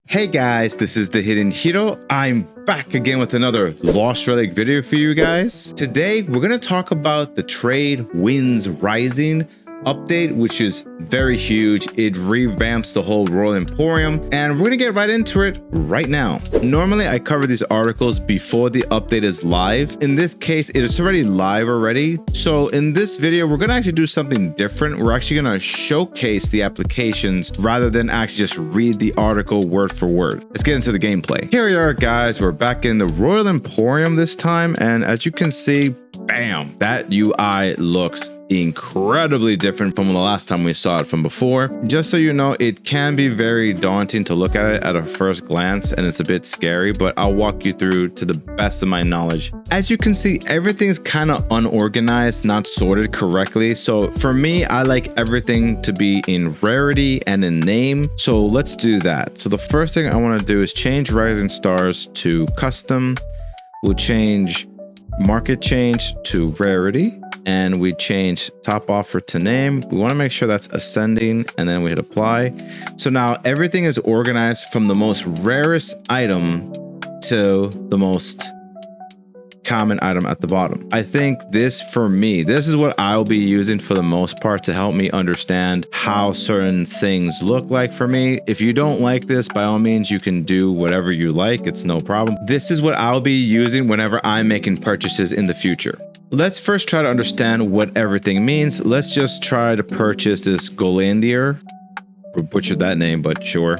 Hey guys, this is the Hidden Hero. I'm back again with another Lost Relic video for you guys. Today, we're going to talk about the Trade Winds Rising update, which is very huge. It revamps the whole Royal Emporium, and we're going to get right into it right now. Normally, I cover these articles before the update is live. In this case, it is already live already. So in this video, we're going to actually do something different. We're actually going to showcase the applications rather than actually just read the article word for word. Let's get into the gameplay. Here we are, guys. We're back in the Royal Emporium this time, and as you can see, bam, that UI looks incredibly different from the last time we saw it from before. Just so you know, it can be very daunting to look at it at a first glance, and it's a bit scary, but I'll walk you through to the best of my knowledge. As you can see, everything's kind of unorganized, not sorted correctly. So for me, I like everything to be in rarity and in name. So let's do that. So the first thing I want to do is change Rising Stars to custom. We'll change market change to rarity, and we change top offer to name. We want to make sure that's ascending, and then we hit apply. So now everything is organized from the most rarest item to the most common item at the bottom. I think this, for me, this is what I'll be using for the most part to help me understand how certain things look like for me. If you don't like this, by all means, you can do whatever you like. It's no problem. This is what I'll be using whenever I'm making purchases in the future. Let's first try to understand what everything means. Let's just try to purchase this Golandier. We butchered that name, but sure.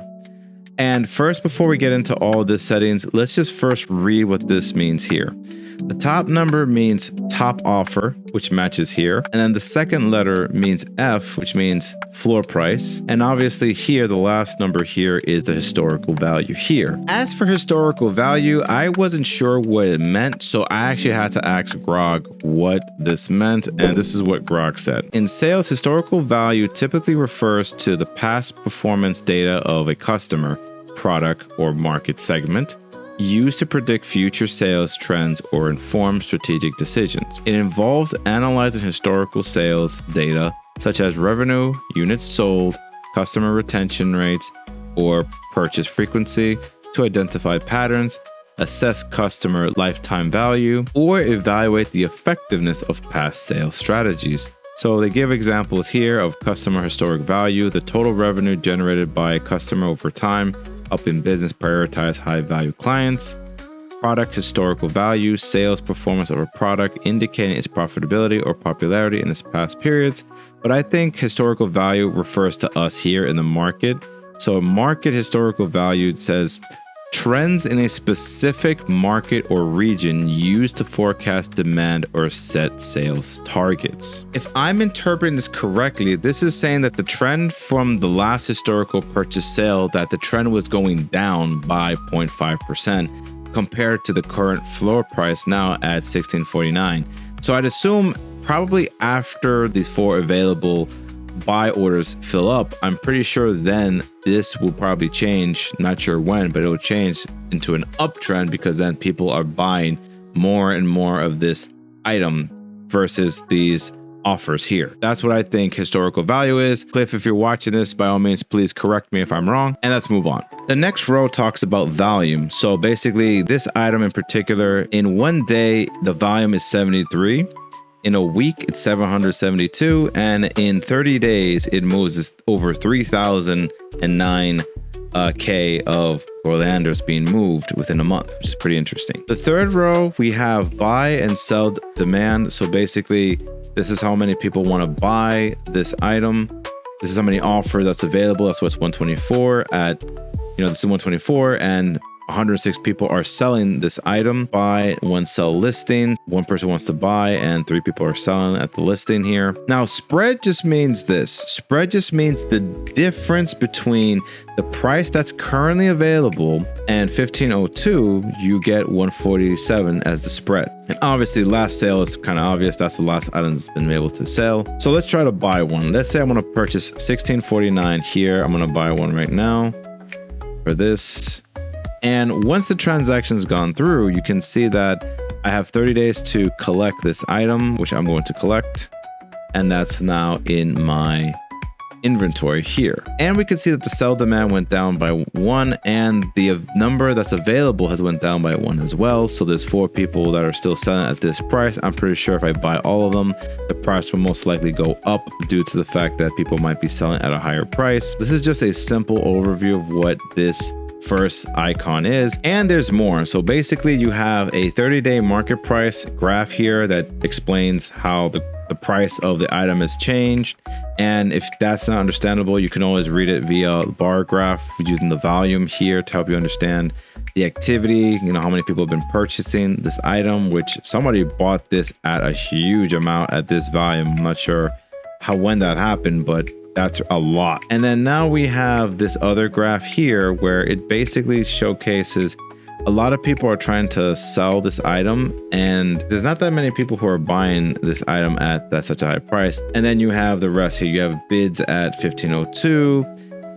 And first, before we get into all the settings, let's just first read what this means here. The top number means top offer, which matches here. And then the second letter means F, which means floor price. And obviously here, the last number here is the historical value here. As for historical value, I wasn't sure what it meant, so I actually had to ask Grog what this meant, and this is what Grog said. In sales, historical value typically refers to the past performance data of a customer, product, or market segment, used to predict future sales trends or inform strategic decisions. It involves analyzing historical sales data such as revenue, units sold, customer retention rates, or purchase frequency to identify patterns, assess customer lifetime value, or evaluate the effectiveness of past sales strategies. So they give examples here of customer historic value, the total revenue generated by a customer over time, helping business prioritize high-value clients. Product historical value, sales performance of a product indicating its profitability or popularity in its past periods. But I think historical value refers to us here in the market. So market historical value says trends in a specific market or region used to forecast demand or set sales targets. If I'm interpreting this correctly, this is saying that the trend from the last historical purchase sale, that the trend was going down by 0.5% compared to the current floor price now at $16.49. So I'd assume probably after these 4 available buy orders fill up, I'm pretty sure then this will probably change, not sure when, but it will change into an uptrend because then people are buying more and more of this item versus these offers here. That's what I think historical value is. Cliff, if you're watching this, by all means, please correct me if I'm wrong, and let's move on. The next row talks about volume. So basically this item in particular, in one day, the volume is 73. In a week, it's 772, and in 30 days, it moves over 3,009 K of Orlanders being moved within a month, which is pretty interesting. The third row, we have buy and sell demand. So basically, this is how many people want to buy this item. This is how many offers that's available. That's what's 124 at, this is 124, and 106 people are selling this item. Buy, 1 sell listing. 1 person wants to buy and 3 people are selling at the listing here. Now, spread just means this. Spread just means the difference between the price that's currently available and 1502, you get 147 as the spread. And obviously last sale is kind of obvious. That's the last item that's been able to sell. So let's try to buy one. Let's say I want to purchase 1649 here. I'm going to buy one right now for this. And once the transaction's gone through, you can see that I have 30 days to collect this item, which I'm going to collect. And that's now in my inventory here. And we can see that the sell demand went down by 1 and the number that's available has went down by 1 as well. So there's 4 people that are still selling at this price. I'm pretty sure if I buy all of them, the price will most likely go up due to the fact that people might be selling at a higher price. This is just a simple overview of what this first icon is, and there's more. So basically you have a 30-day market price graph here that explains how the price of the item has changed. And if that's not understandable, you can always read it via bar graph using the volume here to help you understand the activity, you know, how many people have been purchasing this item, which somebody bought this at a huge amount at this volume. I'm not sure when that happened, but that's a lot. And then now we have this other graph here where it basically showcases a lot of people are trying to sell this item, and there's not that many people who are buying this item at such a high price. And then you have the rest here. You have bids at 1502,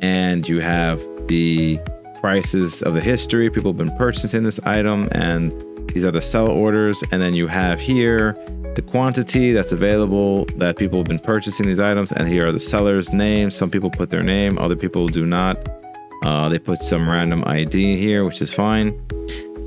and you have the prices of the history. People have been purchasing this item, and these are the sell orders. And then you have here the quantity that's available that people have been purchasing these items, and here are the sellers' names. Some people put their name, other people do not. They put some random ID here, which is fine.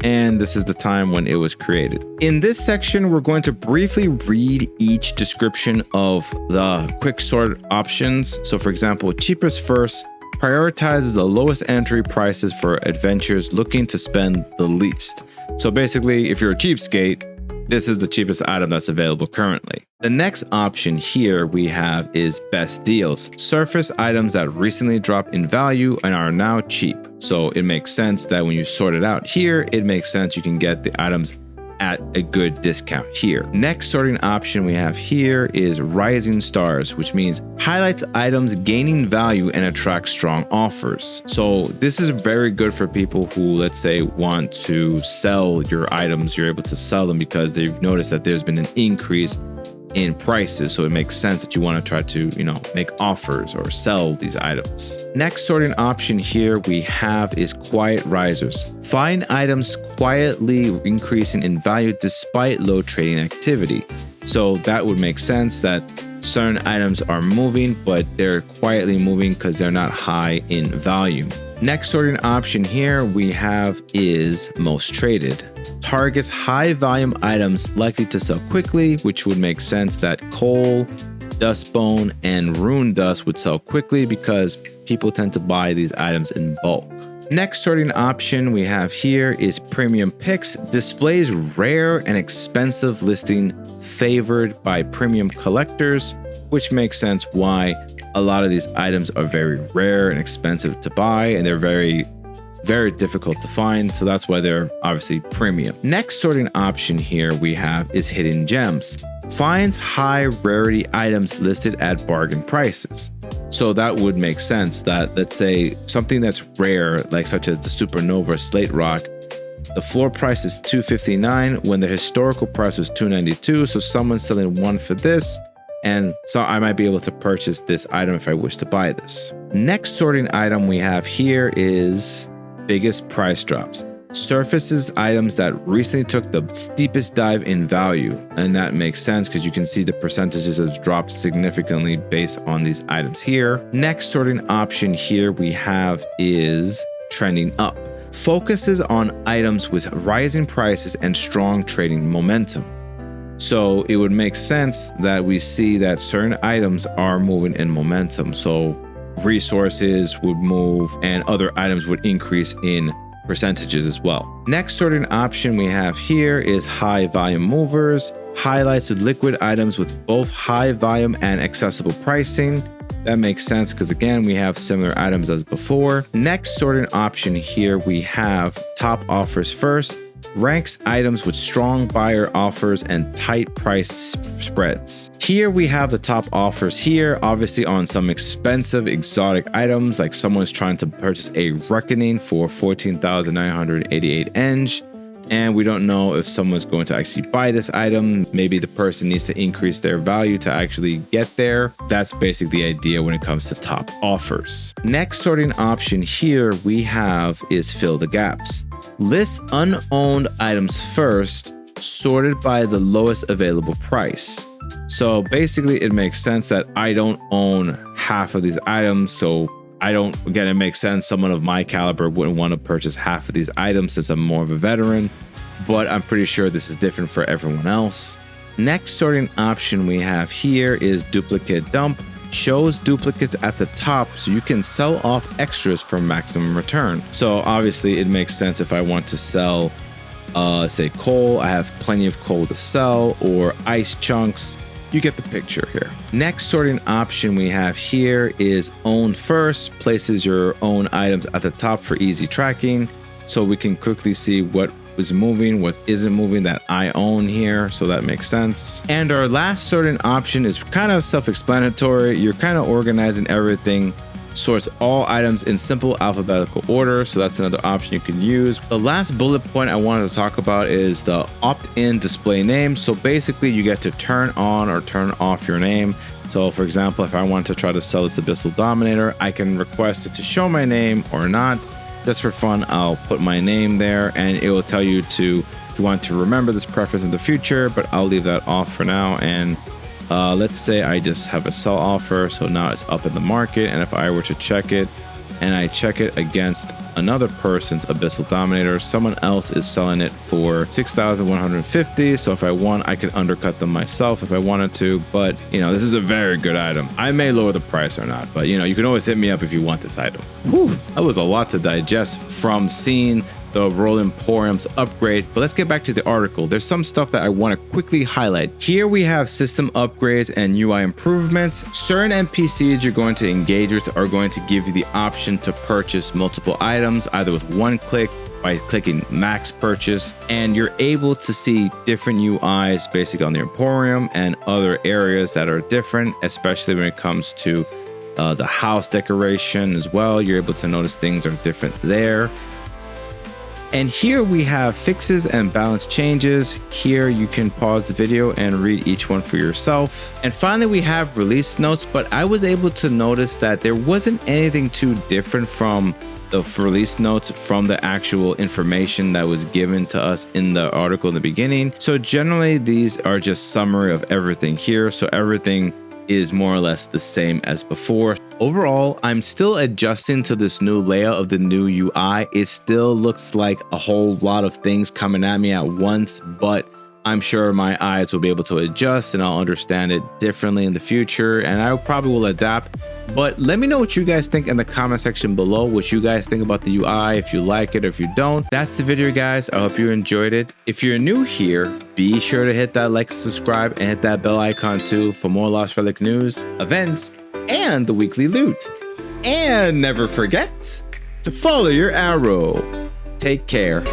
And this is the time when it was created. In this section, we're going to briefly read each description of the quick sort options. So for example, cheapest first prioritizes the lowest entry prices for adventurers looking to spend the least. So basically, if you're a cheapskate, this is the cheapest item that's available currently. The next option here we have is best deals. Surface items that recently dropped in value and are now cheap. So it makes sense that when you sort it out here, it makes sense you can get the items at a good discount here. Next sorting option we have here is rising stars, which means highlights items gaining value and attracts strong offers. So this is very good for people who, let's say, want to sell your items. You're able to sell them because they've noticed that there's been an increase in prices. So it makes sense that you want to try to, make offers or sell these items. Next sorting option here we have is quiet risers. Find items quietly increasing in value despite low trading activity. So that would make sense that certain items are moving, but they're quietly moving because they're not high in value. Next sorting option here we have is most traded. Targets high volume items likely to sell quickly, which would make sense that coal, dustbone, and rune dust would sell quickly because people tend to buy these items in bulk. Next sorting option we have here is premium picks. Displays rare and expensive listing favored by premium collectors, which makes sense why a lot of these items are very rare and expensive to buy, and they're very difficult to find. So that's why they're obviously premium. Next sorting option here we have is hidden gems. Finds high rarity items listed at bargain prices. So that would make sense that, let's say, something that's rare, like such as the supernova slate rock, the floor price is $259 when the historical price was $292. So someone's selling one for this, and so I might be able to purchase this item if I wish to buy this. Next sorting item we have here is biggest price drops. Surfaces items that recently took the steepest dive in value. And that makes sense because you can see the percentages have dropped significantly based on these items here. Next sorting option here we have is trending up. Focuses on items with rising prices and strong trading momentum. So it would make sense that we see that certain items are moving in momentum. So resources would move and other items would increase in percentages as well. Next sorting option we have here is high volume movers. Highlights with liquid items with both high volume and accessible pricing. That makes sense because again, we have similar items as before. Next sorting option here we have top offers first. Ranks items with strong buyer offers and tight price spreads. Here we have the top offers here, obviously on some expensive exotic items, like someone's trying to purchase a Reckoning for 14,988 Eng, and we don't know if someone's going to actually buy this item. Maybe the person needs to increase their value to actually get there. That's basically the idea when it comes to top offers. Next sorting option here we have is fill the gaps. List unowned items first, sorted by the lowest available price. So basically it makes sense that I don't own half of these items. So again, it makes sense someone of my caliber wouldn't want to purchase half of these items since I'm more of a veteran, but I'm pretty sure this is different for everyone else. Next sorting option we have here is duplicate dump. Shows duplicates at the top so you can sell off extras for maximum return. So obviously it makes sense if I want to sell say coal, I have plenty of coal to sell, or ice chunks. You get the picture here. Next sorting option we have here is own first. Places your own items at the top for easy tracking, so we can quickly see what is moving, what isn't moving that I own here, so that makes sense. And our last sorting option is kind of self-explanatory. You're kind of organizing everything, sorts all items in simple alphabetical order, so that's another option you can use. The last bullet point I wanted to talk about is the opt-in display name. So basically you get to turn on or turn off your name. So for example, if I want to try to sell this Abyssal Dominator, I can request it to show my name or not. Just for fun, I'll put my name there and it will tell you if you want to remember this preference in the future, but I'll leave that off for now. And let's say I just have a sell offer, so now it's up in the market, and if I were to check it and I check it against another person's Abyssal Dominator, someone else is selling it for 6,150. So if I want, I could undercut them myself if I wanted to, but you know, this is a very good item. I may lower the price or not, but you know, you can always hit me up if you want this item. Whew, that was a lot to digest from seeing the Royal Emporium's upgrade, but let's get back to the article. There's some stuff that I want to quickly highlight. Here we have system upgrades and UI improvements. Certain NPCs you're going to engage with are going to give you the option to purchase multiple items, either with one click by clicking max purchase, and you're able to see different UIs basically on the Emporium and other areas that are different, especially when it comes to the house decoration as well. You're able to notice things are different there. And here we have fixes and balance changes. Here you can pause the video and read each one for yourself. And finally, we have release notes, but I was able to notice that there wasn't anything too different from the release notes from the actual information that was given to us in the article in the beginning. So generally, these are just summary of everything here. So everything is more or less the same as before. Overall, I'm still adjusting to this new layout of the new UI. It still looks like a whole lot of things coming at me at once, but I'm sure my eyes will be able to adjust and I'll understand it differently in the future, and I probably will adapt. But let me know what you guys think in the comment section below, what you guys think about the UI, if you like it or if you don't. That's the video, guys. I hope you enjoyed it. If you're new here, be sure to hit that like and subscribe and hit that bell icon too for more Lost Relic news, events, and the weekly loot. And never forget to follow your arrow. Take care.